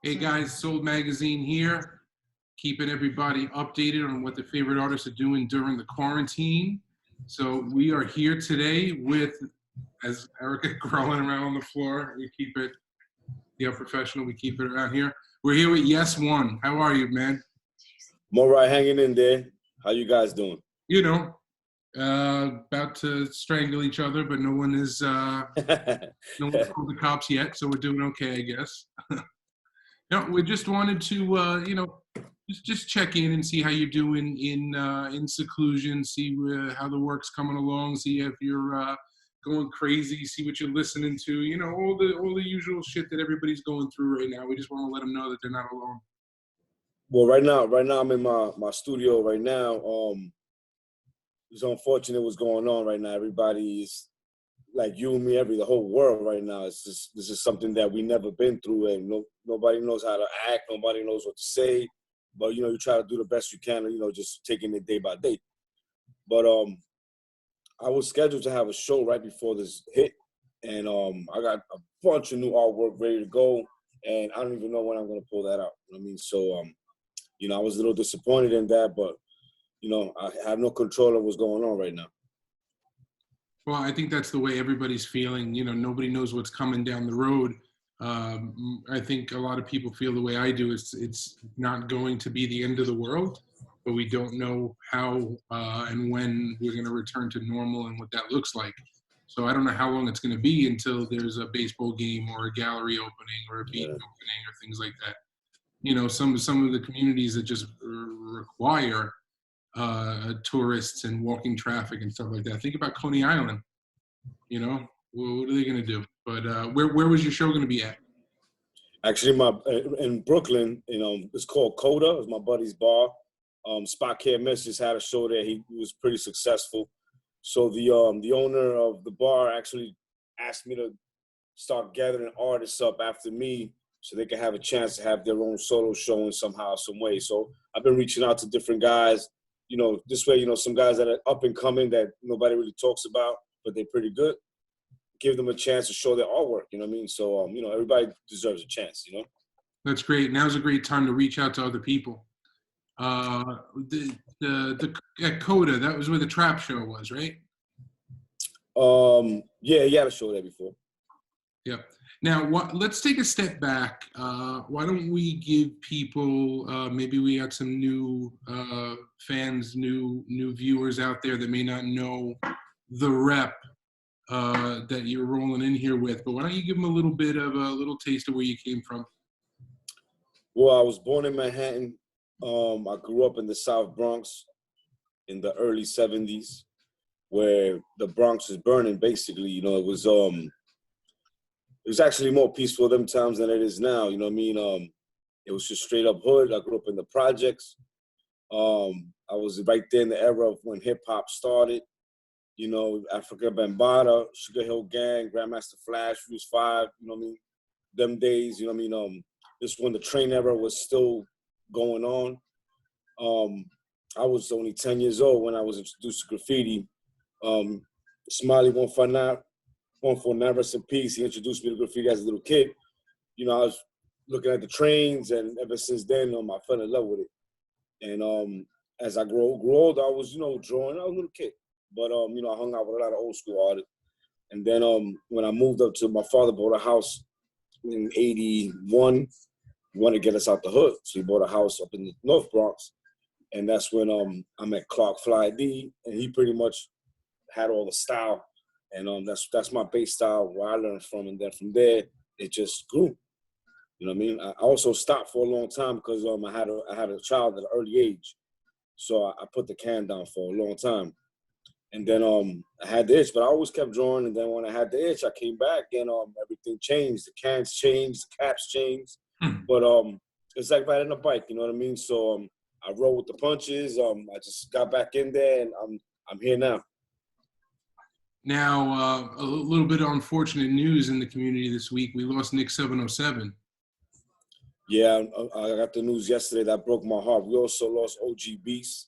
Hey guys, Sold Magazine here, keeping everybody updated on what the favorite artists are doing during the quarantine. So we are here today with, as Erica crawling around on the floor, we keep it, professional, we keep it around here. We're here with Yes One. How are you, man? I'm all right, hanging in there. How you guys doing? You know, about to strangle each other, but no one is, no one's called the cops yet, so we're doing okay, I guess. No, we just wanted to, just check in and see how you're doing in seclusion. See how the work's coming along. See if you're going crazy. See what you're listening to. You know, all the usual shit that everybody's going through right now. We just want to let them know that they're not alone. Well, right now I'm in my studio right now. It's unfortunate what's going on right now. Everybody is like you and me, the whole world right now. This is something that we never been through, and nobody knows how to act. Nobody knows what to say. But you try to do the best you can. Just taking it day by day. But I was scheduled to have a show right before this hit, and I got a bunch of new artwork ready to go, and I don't even know when I'm gonna pull that out. You know what I mean? So I was a little disappointed in that, but I have no control of what's going on right now. Well, I think that's the way everybody's feeling. You know, nobody knows what's coming down the road. I think a lot of people feel the way I do. It's not going to be the end of the world, but we don't know how and when we're going to return to normal and what that looks like. So I don't know how long it's going to be until there's a baseball game or a gallery opening or a beach opening or things like that. You know, some of the communities that just require tourists and walking traffic and stuff like that. Think about Coney Island. You know, what are they going to do? But where was your show going to be at? Actually, in Brooklyn, it's called Coda. It's my buddy's bar. Spot Care Miss just had a show there. He was pretty successful. So the owner of the bar actually asked me to start gathering artists up after me so they can have a chance to have their own solo show in somehow, some way. So I've been reaching out to different guys. This way, some guys that are up and coming that nobody really talks about, but they're pretty good. Give them a chance to show their artwork, you know what I mean? So, everybody deserves a chance, That's great. Now's a great time to reach out to other people. At Coda, that was where the trap show was, right? Yeah, he had a show there before. Yep. Now, let's take a step back. Why don't we give people, maybe we got some new fans, new viewers out there that may not know the rep that you're rolling in here with, but why don't you give them a little bit of a little taste of where you came from? Well, I was born in Manhattan. I grew up in the South Bronx in the early 70s, where the Bronx was burning, basically. It was actually more peaceful them times than it is now, you know what I mean? It was just straight up hood. I grew up in the projects. I was right there in the era of when hip hop started. Africa Bambaataa, Sugar Hill Gang, Grandmaster Flash, Fuse 5, you know what I mean? Them days, you know what I mean? This when the train era was still going on. I was only 10 years old when I was introduced to graffiti. Smiley 149, rest in peace. He introduced me to graffiti as a little kid. I was looking at the trains, and ever since then, I fell in love with it. And as I grew older, I was, drawing. I was a little kid. But, I hung out with a lot of old school artists. And then when I moved up to, my father bought a house in 81. He wanted to get us out the hood. So he bought a house up in the North Bronx. And that's when I met Clark Fly D. And he pretty much had all the style. And that's my base style where I learned from. And then from there, it just grew. You know what I mean? I also stopped for a long time because I had a child at an early age. So I put the can down for a long time. And then I had the itch, but I always kept drawing. And then when I had the itch, I came back and everything changed. The cans changed, the caps changed. But it's like riding a bike, you know what I mean? So I roll with the punches. I just got back in there, and I'm here now. Now, a little bit of unfortunate news in the community this week. We lost Nick 707. Yeah, I got the news yesterday that broke my heart. We also lost OG Beast.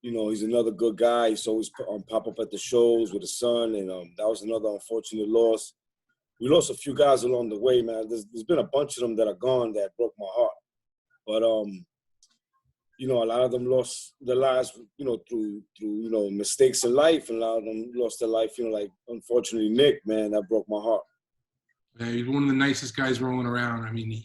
He's another good guy. He's always pop up at the shows with his son, and that was another unfortunate loss. we lost a few guys along the way, man. There's been a bunch of them that are gone that broke my heart. But you know, a lot of them lost their lives, you know, through you know, mistakes in life, and a lot of them lost their life, you know, like unfortunately Nick, man, that broke my heart. Yeah, he's one of the nicest guys rolling around. I mean,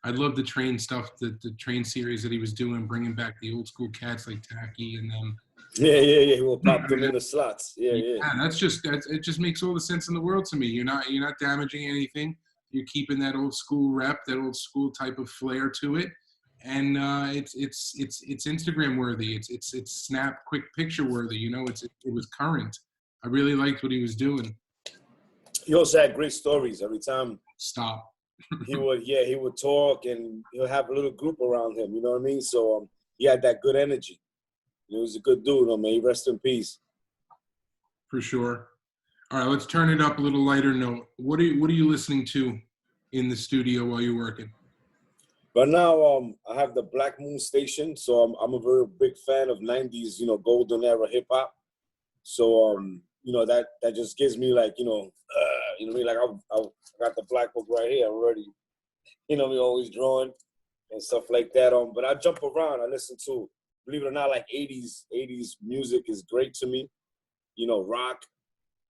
I love the train stuff, the train series that he was doing, bringing back the old school cats like Tacky and them. Yeah. We'll pop them in the slots. Yeah. It just makes all the sense in the world to me. You're not damaging anything. You're keeping that old school rep, that old school type of flair to it, and it's Instagram worthy. It's snap quick picture worthy. You know, it was current. I really liked what he was doing. He also had great stories every time. Stop. He would talk, and he'll have a little group around him. You know what I mean? So he had that good energy. He was a good dude. May he rest in peace. For sure. All right, let's turn it up a little lighter note. What are you listening to in the studio while you're working? Right now, I have the Black Moon Station, so I'm a very big fan of '90s, you know, golden era hip hop. So you know, that just gives me like, you know what I mean? Like I got the black book right here already. You know, we always drawing and stuff like that. But I jump around. I listen to, believe it or not, like 80s music is great to me. You know, rock,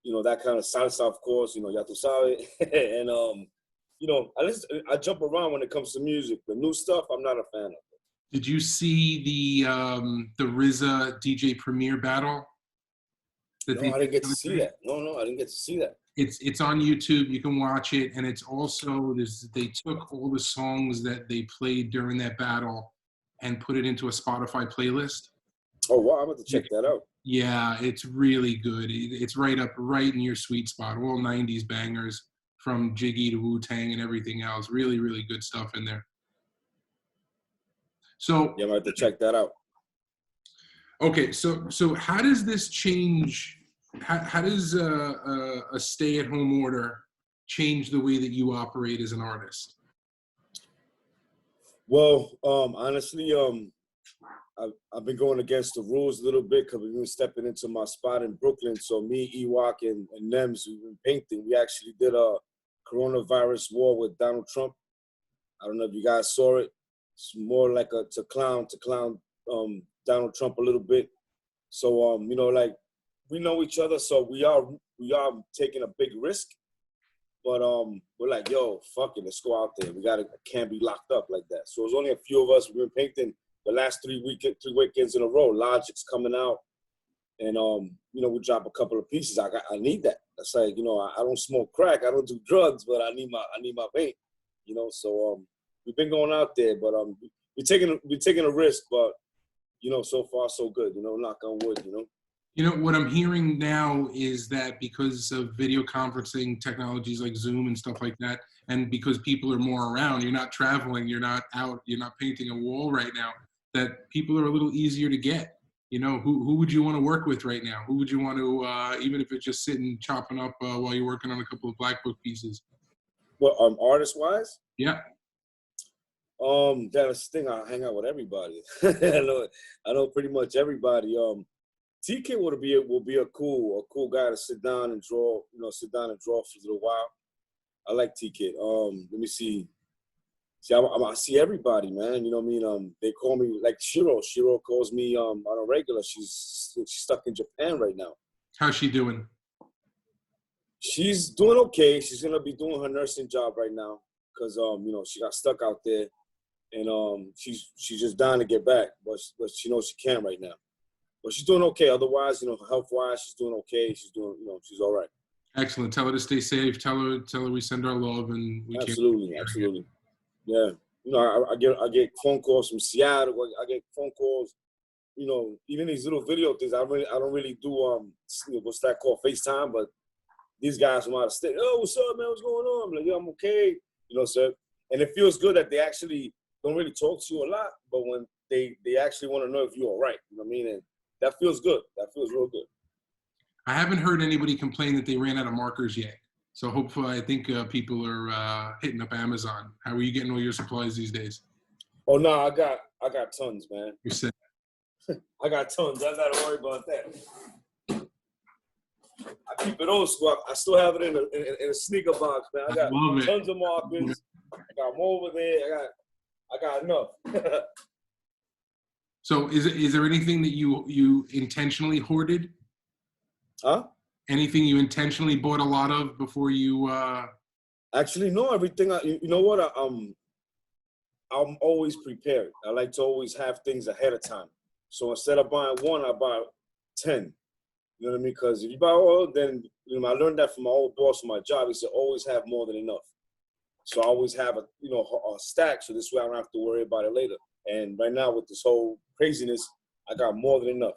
you know, that kind of salsa, of course, you know, ya tu sabe. And you know, I jump around when it comes to music. The new stuff, I'm not a fan of. Did you see the RZA DJ Premier battle? No, I didn't get to see that. No, I didn't get to see that. It's on YouTube. You can watch it, and it's also they took all the songs that they played during that battle and put it into a Spotify playlist. Oh wow, I'm going to check that out. Yeah, it's really good. It's right in your sweet spot. All '90s bangers from Jiggy to Wu-Tang and everything else. Really, really good stuff in there. So yeah, I'm going to check that out. Okay, so how does this change? How does a stay-at-home order change the way that you operate as an artist? Well, honestly, I've been going against the rules a little bit because we've been stepping into my spot in Brooklyn. So me, Ewok, and Nems, we've been painting. We actually did a coronavirus war with Donald Trump. I don't know if you guys saw it. It's more like to clown Donald Trump a little bit. So you know, like we know each other, so we are taking a big risk. But we're like, yo, fuck it, let's go out there. Can't be locked up like that. So it's only a few of us. We've been painting the last 3 weekends in a row. Logic's coming out, and you know, we drop a couple of pieces. I need that. That's like, you know, I don't smoke crack, I don't do drugs, but I need my paint. You know, so we've been going out there, but we're taking a risk, but you know, so far so good. You know, knock on wood. You know. You know, what I'm hearing now is that because of video conferencing technologies like Zoom and stuff like that, and because people are more around, you're not traveling, you're not out, you're not painting a wall right now, that people are a little easier to get. You know, who would you want to work with right now? Who would you want to, even if it's just sitting chopping up while you're working on a couple of Black Book pieces? Well, artist-wise? Yeah. That's the thing. I hang out with everybody. I know pretty much everybody. TK will be a cool guy to sit down and draw. You know, sit down and draw for a little while. I like TK. Let me see. I see everybody, man. You know what I mean? They call me like Shiro. Shiro calls me on a regular. She's stuck in Japan right now. How's she doing? She's doing okay. She's gonna be doing her nursing job right now because you know, she got stuck out there, and she's just dying to get back, but she knows she can't right now. But she's doing okay. Otherwise, you know, health-wise, she's doing okay. She's doing, you know, she's all right. Excellent. Tell her to stay safe. Tell her we send our love, and we absolutely. Yeah. You know, I get phone calls from Seattle. I get phone calls. You know, even these little video things. I don't really do you know, what's that called, FaceTime. But these guys from out of state, oh, what's up, man? What's going on? I'm like, yeah, I'm okay. You know, sir. And it feels good that they actually don't really talk to you a lot, but when they actually want to know if you're all right. You know what I mean? And that feels good. That feels real good. I haven't heard anybody complain that they ran out of markers yet. So hopefully, I think people are hitting up Amazon. How are you getting all your supplies these days? Oh no, I got tons, man. You're set. I got tons. I gotta worry about that. I keep it old school. I still have it in a sneaker box, man. I got tons of markers. I got them over there. I got enough. So is there anything that you intentionally hoarded? Huh? Anything you intentionally bought a lot of before you? Actually, no. Everything. You know what? I'm always prepared. I like to always have things ahead of time. So instead of buying one, I buy 10. You know what I mean? Because if you buy all, then I learned that from my old boss on my job. He said always have more than enough. So I always have a stack, so this way I don't have to worry about it later. And right now with this whole craziness, I got more than enough.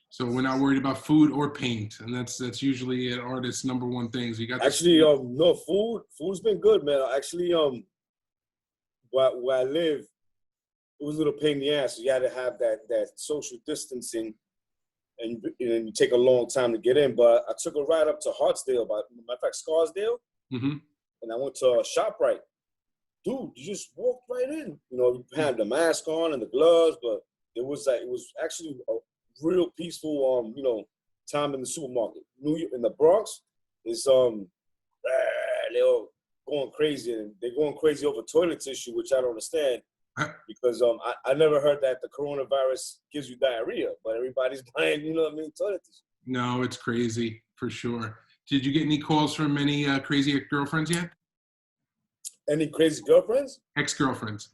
So we're not worried about food or paint, and that's usually an artist's number one things. You got actually no food. Food's been good, man. Actually, where I live, it was a little pain in the ass. You had to have that social distancing, and you take a long time to get in. But I took a ride up to Hartsdale, matter of fact, Scarsdale, and I went to ShopRite. Dude, you just walked right in. You had the mask on and the gloves, but it was actually a real peaceful time in the supermarket. New York, in the Bronx, is they're all going crazy, and they're going crazy over toilet tissue, which I don't understand. Because I never heard that the coronavirus gives you diarrhea, but everybody's buying, toilet tissue. No, it's crazy for sure. Did you get any calls from any crazy girlfriends yet? Any crazy girlfriends? Ex-girlfriends?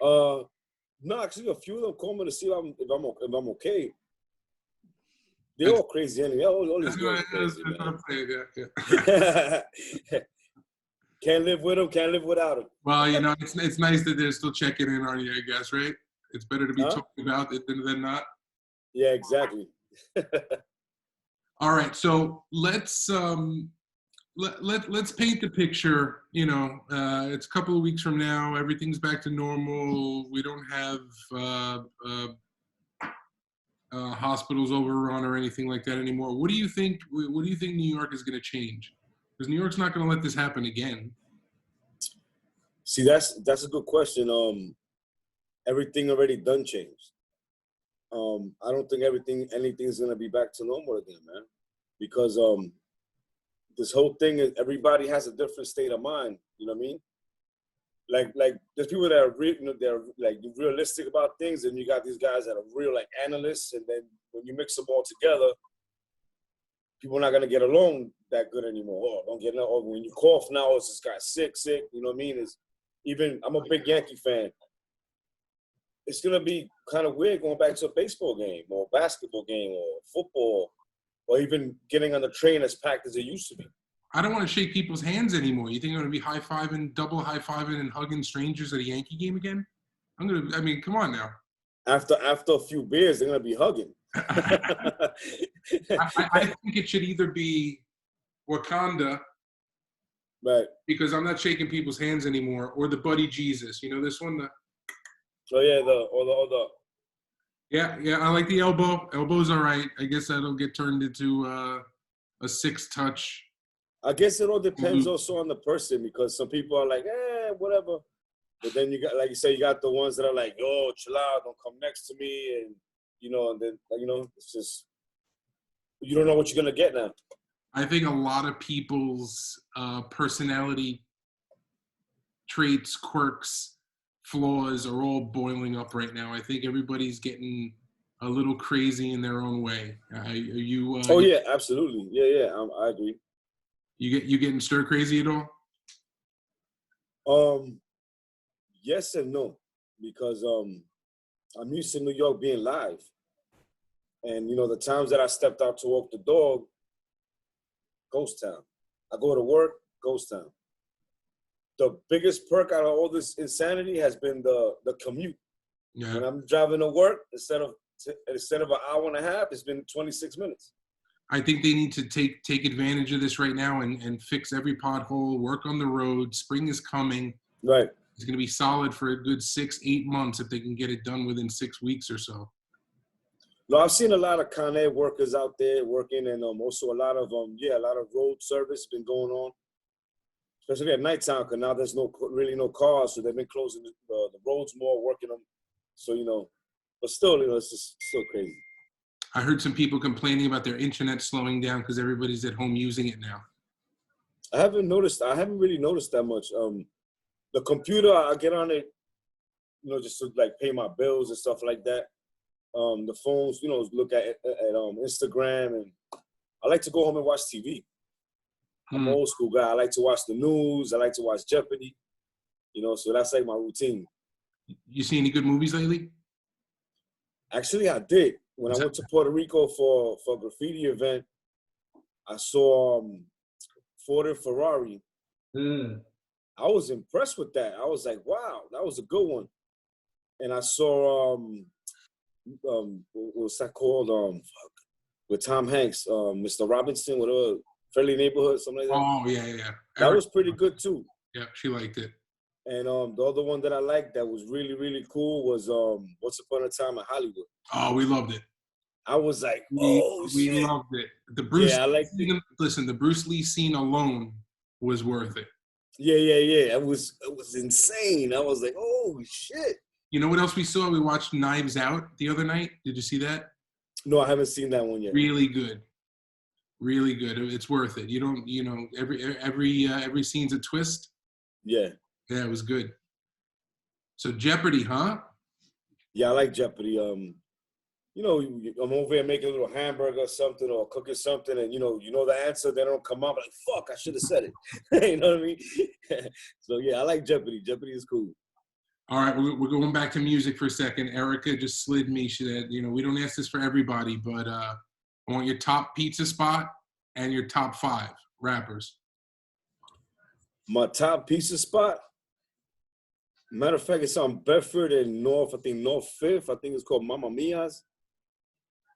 No, actually, a few of them call me to see if I'm okay. They're all crazy anyway. All these girls crazy, man. Can't live with them, can't live without them. Well, it's nice that they're still checking in on you, I guess, right? It's better to be talking about it than not. Yeah, exactly. All right, so let's paint the picture. It's a couple of weeks from now. Everything's back to normal. We don't have hospitals overrun or anything like that anymore. What do you think? What do you think New York is going to change? Because New York's not going to let this happen again. See, that's a good question. Everything already done changed. I don't think anything's going to be back to normal again, man. Because this whole thing is everybody has a different state of mind. You know what I mean? Like there's people that are they're like realistic about things, and you got these guys that are real like analysts, and then when you mix them all together, people are not gonna get along that good anymore. Oh, don't get along. When you cough now, it's this guy sick. You know what I mean? I'm a big Yankee fan. It's gonna be kind of weird going back to a baseball game or a basketball game or football, or even getting on the train as packed as it used to be. I don't want to shake people's hands anymore. You think I'm going to be high-fiving, double high-fiving, and hugging strangers at a Yankee game again? Come on now. After a few beers, they're going to be hugging. I think it should either be Wakanda, right? Because I'm not shaking people's hands anymore, or the Buddy Jesus. You know this one? Oh yeah, Yeah, I like the elbow. Elbow's all right. I guess that'll get turned into a 6-touch. I guess it all depends also on the person, because some people are like, whatever. But then you got, like you say, you got the ones that are like, yo, chill out, don't come next to me. And, and then, it's just, you don't know what you're going to get now. I think a lot of people's personality traits, quirks, flaws are all boiling up right now. I think everybody's getting a little crazy in their own way. Are you? Oh, yeah, absolutely. Yeah, I agree. You getting stir crazy at all? Yes and no, because I'm used to New York being live, and the times that I stepped out to walk the dog, ghost town. I go to work, ghost town. The biggest perk out of all this insanity has been the commute. Yeah. When I'm driving to work, instead of an hour and a half, it's been 26 minutes. I think they need to take advantage of this right now and fix every pothole, work on the road. Spring is coming. Right. It's going to be solid for a good 6-8 months if they can get it done within 6 weeks or so. No, I've seen a lot of Con Ed workers out there working, and also a lot of road service been going on, especially at nighttime, because now there's really no cars, so they've been closing the roads more, working them. So but still, it's just still crazy. I heard some people complaining about their internet slowing down because everybody's at home using it now. I haven't really noticed that much. The computer, I get on it, just to like pay my bills and stuff like that. The phones, look at Instagram, and I like to go home and watch TV. I'm an old school guy. I like to watch the news. I like to watch Jeopardy. So that's like my routine. You see any good movies lately? Actually, I did. When I went to Puerto Rico for a graffiti event, I saw Ford and Ferrari. I was impressed with that. I was like, wow, that was a good one. And I saw what was that called? With Tom Hanks, Mr. Robinson, with a Friendly Neighborhood, something like that. Oh yeah. That was pretty good too. Yeah, she liked it. And the other one that I liked that was really, really cool was Once Upon a Time in Hollywood. Oh, we loved it. I was like, we loved it. The Bruce I liked it. Listen, the Bruce Lee scene alone was worth it. Yeah. It was insane. I was like, oh shit. You know what else we saw? We watched Knives Out the other night. Did you see that? No, I haven't seen that one yet. Really good. Really good. It's worth it. You don't, every scene's a twist. Yeah. Yeah, it was good. So Jeopardy, huh? Yeah, I like Jeopardy. I'm over here making a little hamburger or something or cooking something, and you know the answer, then don't come out like, fuck, I should have said it. You know what I mean? So yeah, I like Jeopardy. Jeopardy is cool. All right, we're going back to music for a second. Erica just slid me. She said, we don't ask this for everybody, but I want your top pizza spot and your top 5 rappers. My top pizza spot? Matter of fact, it's on Bedford and North 5th. I think it's called Mamma Mia's.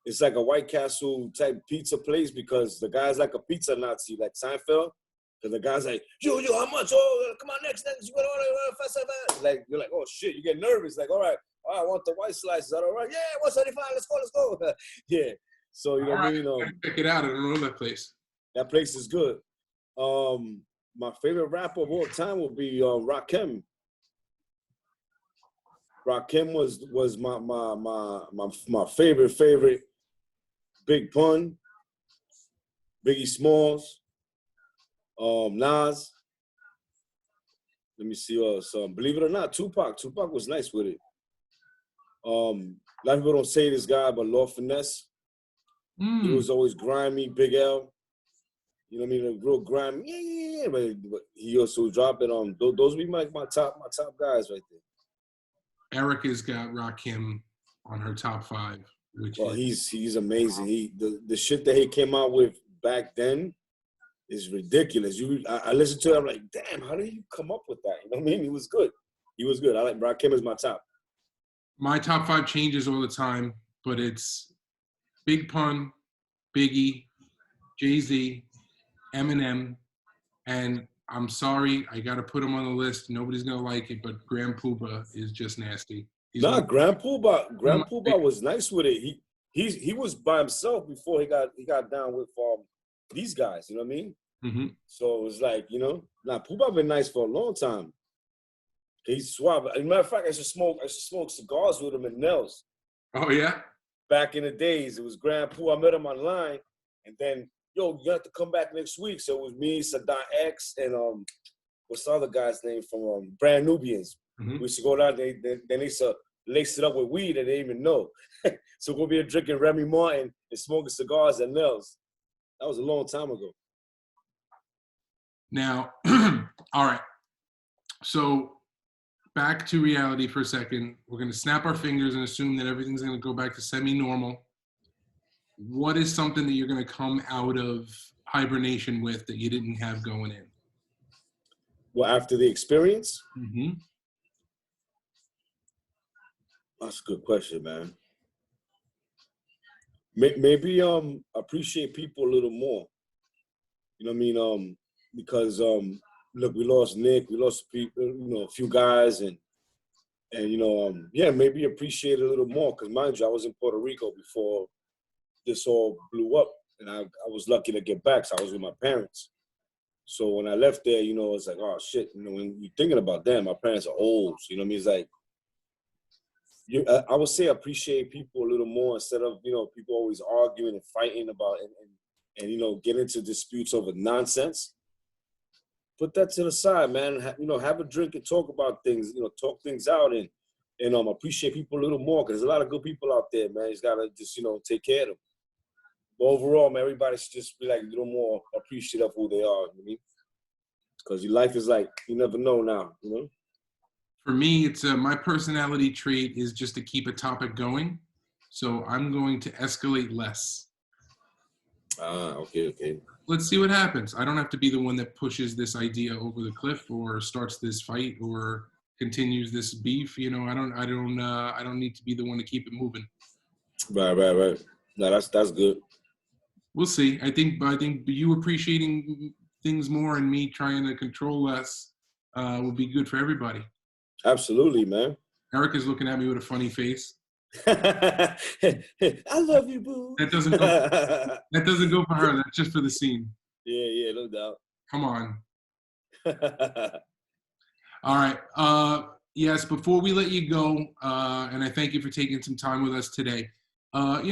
It's like a White Castle type pizza place because the guy's like a pizza Nazi, like Seinfeld. Because the guy's like, yo, how much? Oh, come on, next. You got all fast. Like, you're like, oh, shit, you get nervous. Like, all right, I want the white slices. All right, yeah, 175, let's go. Yeah, so, you know what I mean? Check it out. I don't know that place. That place is good. My favorite rapper of all time would be Rakim. Rakim was my favorite. Big Pun, Biggie Smalls, Nas. Let me see believe it or not, Tupac was nice with it. A lot of people don't say this guy, but Lord Finesse. He was always grimy, Big L. You know what I mean? A real grimy, yeah. But he also dropping those would be my top guys right there. Erica's got Rakim on her top 5. He's amazing. The shit that he came out with back then is ridiculous. I listened to it, I'm like, damn, how did you come up with that? You know what I mean? He was good. I like Rakim as my top. My top 5 changes all the time, but it's Big Pun, Biggie, Jay-Z, Eminem, and I'm sorry, I got to put him on the list. Nobody's going to like it, but Grand Poobah is just nasty. Grand Poobah was nice with it. He was by himself before he got down with these guys. You know what I mean? Mm-hmm. So it was like, Poobah been nice for a long time. He's suave. As a matter of fact, I used to smoke cigars with him in Nels. Oh yeah. Back in the days, it was Grand Poobah. I met him online, and then you have to come back next week. So it was me, Sadat X, and what's the other guy's name from Brand Nubians. Mm-hmm. We used to go down. They used to lace it up with weed and they didn't even know. So we'll be drinking Remy Martin and smoking cigars at Nels. That was a long time ago. Now, all right. So back to reality for a second. We're going to snap our fingers and assume that everything's going to go back to semi-normal. What is something that you're going to come out of hibernation with that you didn't have going in? Well, after the experience? Mm-hmm. That's a good question, man. Maybe appreciate people a little more. You know what I mean? Because look, we lost Nick, we lost people, a few guys, and maybe appreciate it a little more. Because mind you, I was in Puerto Rico before this all blew up, and I was lucky to get back. So I was with my parents. So when I left there, it's like, oh shit. When you're thinking about them, my parents are old. So, you know what I mean? It's like, I would say appreciate people a little more instead of, people always arguing and fighting about and get into disputes over nonsense. Put that to the side, man. Have a drink and talk about things. Talk things out and appreciate people a little more because there's a lot of good people out there, man. You just gotta just take care of them. But overall, man, everybody should just be like a little more appreciative of who they are. You know what I mean? Because your life is like you never know now. For me, it's my personality trait is just to keep a topic going. So I'm going to escalate less. Okay. Let's see what happens. I don't have to be the one that pushes this idea over the cliff or starts this fight or continues this beef. I don't need to be the one to keep it moving. Right. No, that's good. We'll see. I think you appreciating things more and me trying to control less will be good for everybody. Absolutely, man. Eric is looking at me with a funny face. I love you, boo. That doesn't go. That doesn't go for her. That's just for the scene. Yeah, no doubt. Come on. All right. Yes. Before we let you go, and I thank you for taking some time with us today. What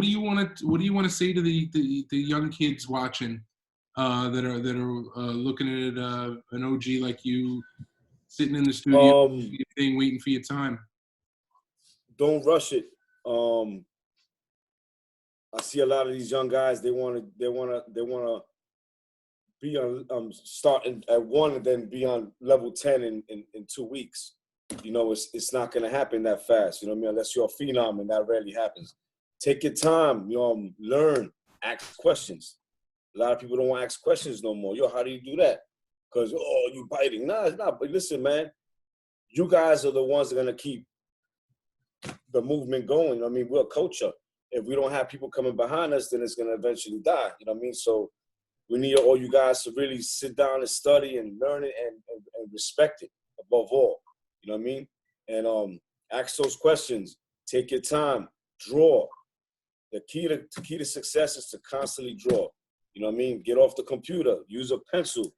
do you want to say to the young kids watching that are looking at an OG like you sitting in the studio, waiting for your time? Don't rush it. I see a lot of these young guys. They want to be on starting at 1 and then be on level 10 in 2 weeks. It's not going to happen that fast. Unless you're a phenom, and that rarely happens. Take your time. Learn. Ask questions. A lot of people don't want to ask questions no more. How do you do that? Because you biting. Nah, it's not. But listen, man, you guys are the ones that are going to keep the movement going. We're a culture. If we don't have people coming behind us, then it's going to eventually die. So we need all you guys to really sit down and study and learn it and respect it above all. And ask those questions. Take your time. Draw. The key to success is to constantly draw. Get off the computer. Use a pencil.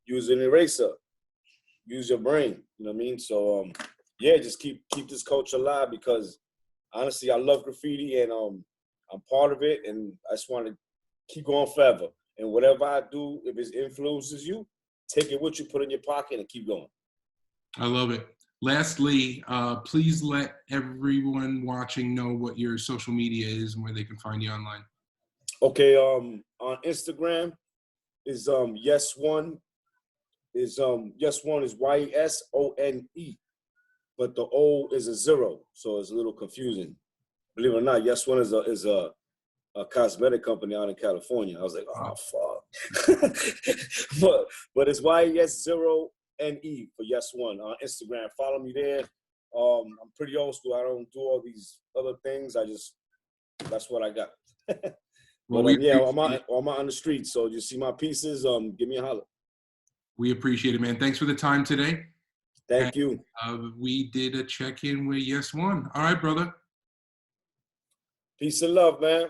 Use an eraser. Use your brain. So just keep this culture alive because honestly, I love graffiti and I'm part of it, and I just want to keep going forever. And whatever I do, if it influences you, take it with you, put it in your pocket, and keep going. I love it. Lastly, please let everyone watching know what your social media is and where they can find you online. Okay, on Instagram is Yes1 is Yes1 is YSONE, but the O is a 0, so it's a little confusing. Believe it or not, Yes1 is a cosmetic company out in California. I was like, oh fuck, but it's YS0NE for Yes1 on Instagram. Follow me there. I'm pretty old school. I don't do all these other things. That's what I got. Well, I'm out on the street. So you see my pieces, give me a holler. We appreciate it, man. Thanks for the time today. Thank you. We did a check-in with Yes1. All right, brother. Peace and love, man.